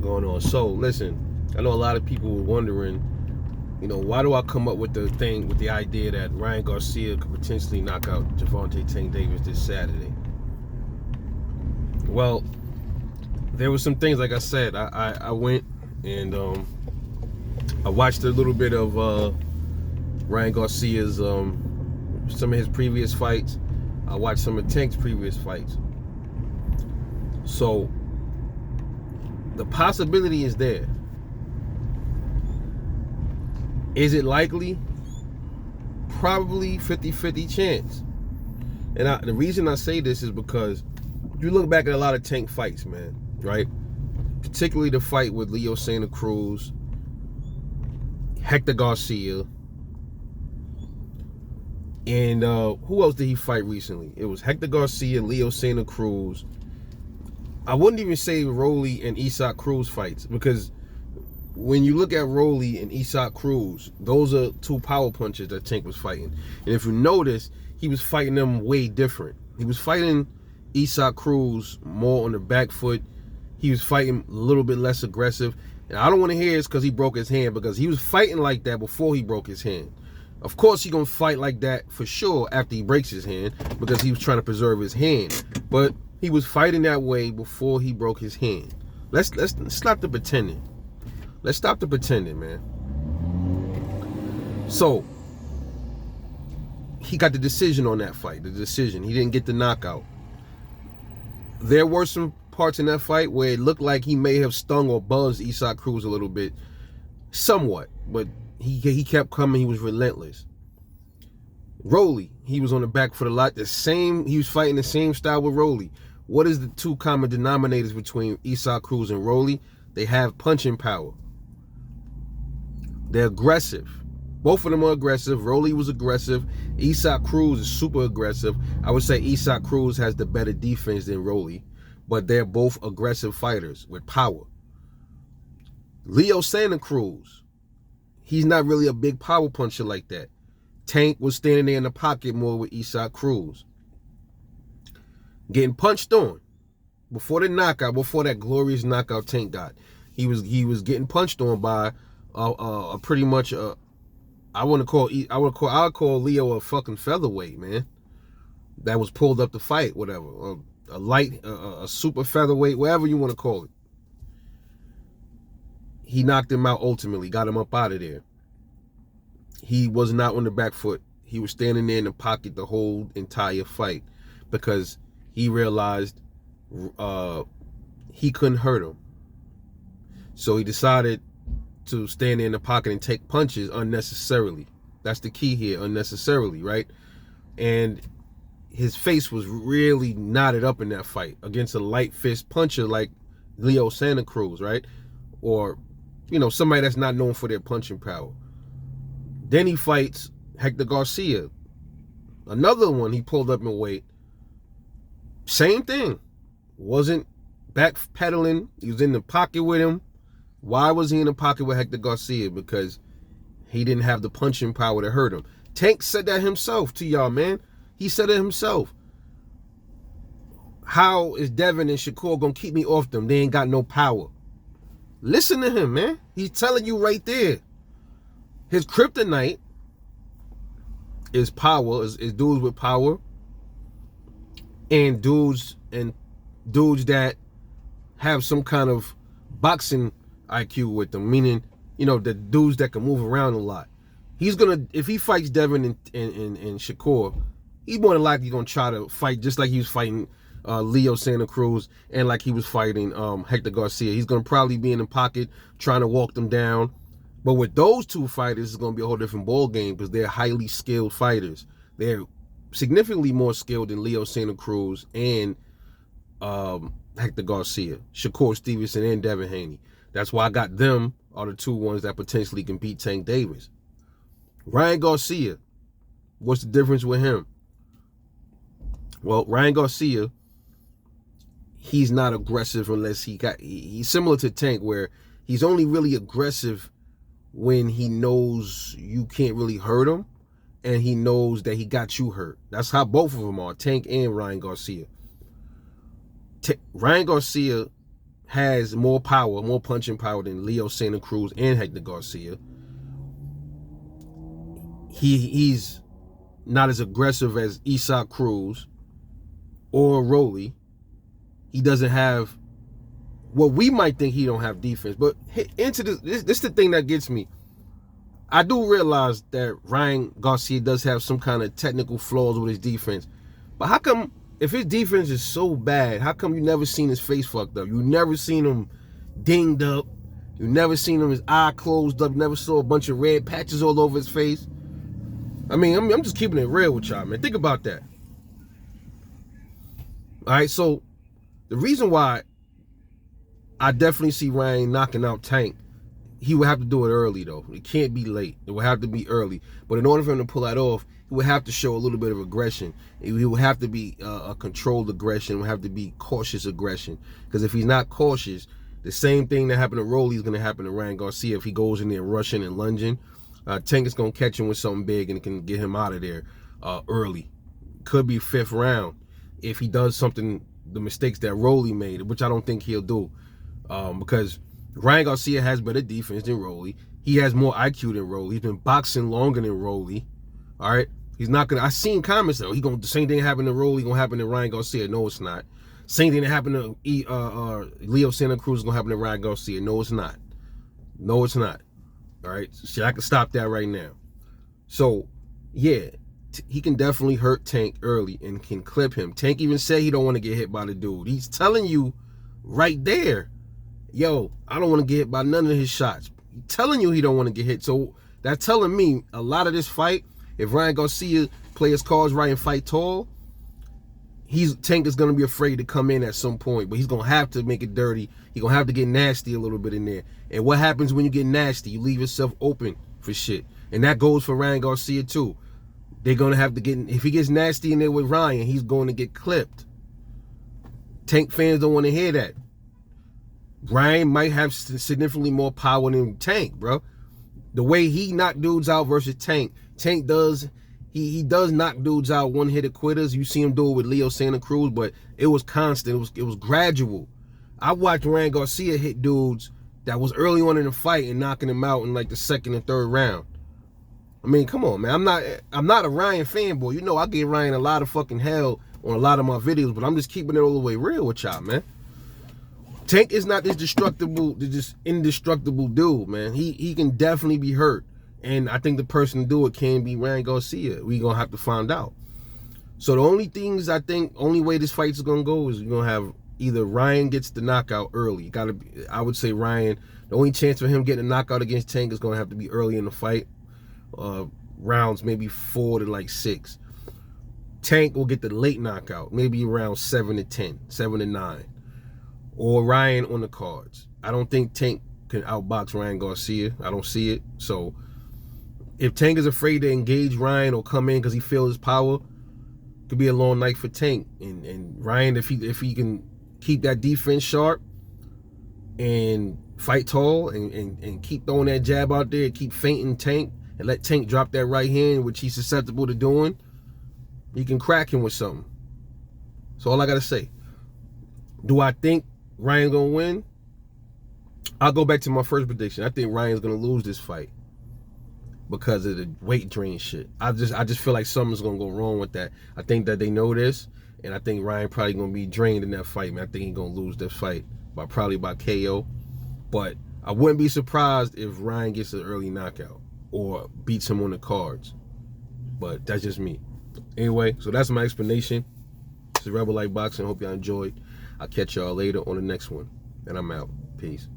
going on? So, listen, I know a lot of people were wondering, why do I come up with the idea that Ryan Garcia could potentially knock out Gervonta Tank Davis this Saturday? Well, there were some things, like I said, I went and I watched a little bit of Ryan Garcia's, some of his previous fights. I watched some of Tank's previous fights. So, the possibility is there. Is it likely? Probably 50-50 chance. And the reason I say this is because you look back at a lot of Tank fights, man, right? Particularly the fight with Leo Santa Cruz, Hector Garcia, and who else did he fight recently? It was Hector Garcia, Leo Santa Cruz. I wouldn't even say Rolly and Isaac Cruz fights, because when you look at Rolly and Isaac Cruz, those are two power punches that Tank was fighting. And if you notice, he was fighting them way different. He was fighting Isaac Cruz more on the back foot. He was fighting a little bit less aggressive. And I don't want to hear it's because he broke his hand, because he was fighting like that before he broke his hand. Of course, he's going to fight like that for sure after he breaks his hand, because he was trying to preserve his hand. But he was fighting that way before he broke his hand. Let's stop the pretending. Let's stop the pretending, man. So, he got the decision on that fight. The decision. He didn't get the knockout. There were some parts in that fight where it looked like he may have stung or buzzed Isaac Cruz a little bit. Somewhat. But he kept coming. He was relentless. Rolly, he was on the back foot a lot. He was fighting the same style with Rolly. What is the two common denominators between Isaac Cruz and Rolly? They have punching power. They're aggressive. Both of them are aggressive. Rolly was aggressive. Isaac Cruz is super aggressive. I would say Isaac Cruz has the better defense than Rolly, but they're both aggressive fighters with power. Leo Santa Cruz, he's not really a big power puncher like that. Tank was standing there in the pocket more with Isaac Cruz, getting punched on before the knockout, before that glorious knockout Tank got. He was getting punched on by pretty much I'll call Leo a fucking featherweight, man. That was pulled up to fight, whatever, a light, a super featherweight, whatever you want to call it. He knocked him out ultimately, got him up out of there. He was not on the back foot. He was standing there in the pocket the whole entire fight, because he realized he couldn't hurt him. So he decided to stand there in the pocket and take punches unnecessarily. That's the key here, unnecessarily, right? And his face was really knotted up in that fight against a light fist puncher like Leo Santa Cruz, right? Or, somebody that's not known for their punching power. Then he fights Hector Garcia. Another one he pulled up in weight. Same thing. Wasn't backpedaling. He was in the pocket with him. Why was he in the pocket with Hector Garcia? Because he didn't have the punching power to hurt him. Tank said that himself to y'all, man. He said it himself. How is Devin and Shakur going to keep me off them? They ain't got no power. Listen to him, man. He's telling you right there. His kryptonite is power, is dudes with power, and dudes that have some kind of boxing IQ with them, meaning, the dudes that can move around a lot. He's gonna, if he fights Devin and Shakur, he's more than likely gonna try to fight just like he was fighting Leo Santa Cruz and like he was fighting Hector Garcia. He's gonna probably be in the pocket trying to walk them down. But with those two fighters, it's gonna be a whole different ball game, because they're highly skilled fighters. They're significantly more skilled than Leo Santa Cruz and Hector Garcia, Shakur Stevenson, and Devin Haney. That's why I got them are the two ones that potentially can beat Tank Davis. Ryan Garcia, what's the difference with him? Well, Ryan Garcia, he's not aggressive unless he's similar to Tank, where he's only really aggressive when he knows you can't really hurt him and he knows that he got you hurt. That's how both of them are, Tank and Ryan Garcia. Ryan Garcia has more power, more punching power than Leo Santa Cruz and Hector Garcia. He's not as aggressive as Isaac Cruz or Rolly. He doesn't have what we might think he don't have defense. But into this is the thing that gets me. I do realize that Ryan Garcia does have some kind of technical flaws with his defense. But how come, if his defense is so bad, how come you never seen his face fucked up? You never seen him dinged up. You never seen him his eye closed up. You never saw a bunch of red patches all over his face. I mean, I'm just keeping it real with y'all, man. Think about that. All right, so the reason why I definitely see Ryan knocking out Tank, he would have to do it early, though. It can't be late. It would have to be early. But in order for him to pull that off, he would have to show a little bit of aggression. He would have to be a controlled aggression. It would have to be cautious aggression. Because if he's not cautious, the same thing that happened to Rolly is going to happen to Ryan Garcia if he goes in there rushing and lunging. Tank is going to catch him with something big and can get him out of there early. Could be 5th round if he does something, the mistakes that Rolly made, which I don't think he'll do. Because Ryan Garcia has better defense than Rolly. He has more IQ than Rolly. He's been boxing longer than Rolly. All right? He's not going to... I seen comments, though. The same thing happened to Rolly going to happen to Ryan Garcia. No, it's not. Same thing that happened to Leo Santa Cruz is going to happen to Ryan Garcia. No, it's not. No, it's not. All right? So I can stop that right now. So, yeah, he can definitely hurt Tank early and can clip him. Tank even said he don't want to get hit by the dude. He's telling you right there, yo, I don't want to get hit by none of his shots. He's telling you he don't want to get hit. So that's telling me a lot of this fight, if Ryan Garcia play his cards right and fight tall, Tank is going to be afraid to come in at some point, but he's going to have to make it dirty. He's going to have to get nasty a little bit in there. And what happens when you get nasty? You leave yourself open for shit. And that goes for Ryan Garcia too. They're going to have to get, if he gets nasty in there with Ryan, he's going to get clipped. Tank fans don't want to hear that. Ryan might have significantly more power than Tank, bro. The way he knocked dudes out versus Tank does, he does knock dudes out one-hitter quitters. You see him do it with Leo Santa Cruz, but it was constant. It was gradual. I watched Ryan Garcia hit dudes that was early on in the fight and knocking them out in like the 2nd and 3rd round. I mean, come on, man. I'm not a Ryan fanboy. You know, I give Ryan a lot of fucking hell on a lot of my videos, but I'm just keeping it all the way real with y'all, man. Tank is not this indestructible dude, man. He can definitely be hurt. And I think the person to do it can be Ryan Garcia. We're going to have to find out. So the only way this fight is going to go is you're going to have either Ryan gets the knockout early. I would say Ryan, the only chance for him getting a knockout against Tank is going to have to be early in the fight. Rounds maybe 4 to like 6. Tank will get the late knockout, maybe around 7 to 10, 7 to 9. Or Ryan on the cards. I don't think Tank can outbox Ryan Garcia. I don't see it. So if Tank is afraid to engage Ryan or come in because he feels his power, it could be a long night for Tank. And Ryan, if he can keep that defense sharp and fight tall and keep throwing that jab out there, keep feinting Tank, and let Tank drop that right hand, which he's susceptible to doing, you can crack him with something. So all I got to say, do I think Ryan's going to win? I'll go back to my first prediction. I think Ryan's going to lose this fight because of the weight drain shit. I just feel like something's going to go wrong with that. I think that they know this, and I think Ryan probably going to be drained in that fight, man. I think he's going to lose this fight probably by KO. But I wouldn't be surprised if Ryan gets an early knockout or beats him on the cards. But that's just me. Anyway, so that's my explanation. This is Rebel Light Boxing. Hope y'all enjoyed. I'll catch y'all later on the next one. And I'm out. Peace.